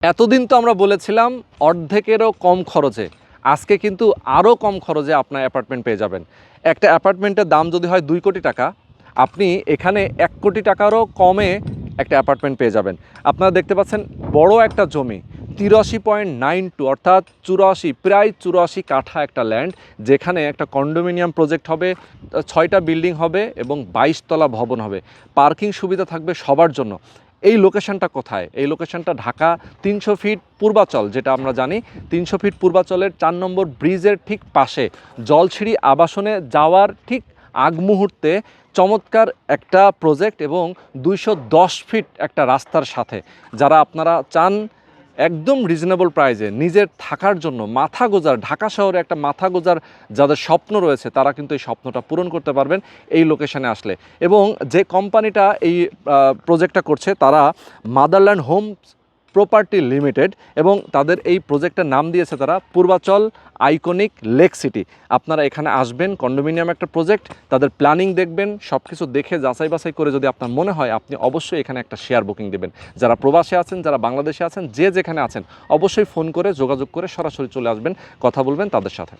এতদিন তো আমরা বলেছিলাম অর্ধেকেরও কম খরচে, আজকে কিন্তু আরও কম খরচে আপনার অ্যাপার্টমেন্ট পেয়ে যাবেন। একটা অ্যাপার্টমেন্টের দাম যদি হয় 2 কোটি টাকা, আপনি এখানে 1 কোটি টাকারও কমে একটা অ্যাপার্টমেন্ট পেয়ে যাবেন। আপনারা দেখতে পাচ্ছেন বড় একটা জমি, 83.92 অর্থাৎ 84, প্রায় 84 কাঠা একটা ল্যান্ড, যেখানে একটা কন্ডোমিনিয়াম প্রজেক্ট হবে, 6টা বিল্ডিং হবে এবং 22 তলা ভবন হবে। পার্কিং সুবিধা থাকবে সবার জন্য। এই লোকেশনটা কোথায়? এই লোকেশনটা ঢাকা 300 ফিট পূর্বাচল, যেটা আমরা জানি 300 ফিট পূর্বাচলের 4 নম্বর ব্রিজের ঠিক পাশে, জলছিড়ি আবাসনে যাওয়ার ঠিক আগ মুহূর্তে চমৎকার একটা প্রজেক্ট এবং 210 ফিট একটা রাস্তার সাথে। যারা আপনারা চান একদম রিজনেবল প্রাইসে নিজের থাকার জন্য মাথা গোজার, ঢাকা শহরে একটা মাথা গোজার যাদের স্বপ্ন রয়েছে, তারা কিন্তু এই স্বপ্নটা পূরণ করতে পারবেন এই লোকেশনে আসলে। এবং যে কোম্পানিটা এই প্রজেক্টটা করছে, তারা মাদারল্যান্ড হোমস প্রপার্টি লিমিটেড, এবং তাদের এই প্রজেক্টের নাম দিয়েছে তারা পূর্বাচল আইকনিক লেক সিটি। আপনারা এখানে আসবেন, কন্ডোমিনিয়াম একটা প্রজেক্ট, তাদের প্ল্যানিং দেখবেন, সব কিছু দেখে যাচাই বাছাই করে যদি আপনার মনে হয়, আপনি অবশ্যই এখানে একটা শেয়ার বুকিং দেবেন। যারা প্রবাসে আছেন, যারা বাংলাদেশে আছেন, যে যেখানে আছেন, অবশ্যই ফোন করে যোগাযোগ করে সরাসরি চলে আসবেন, কথা বলবেন তাদের সাথে।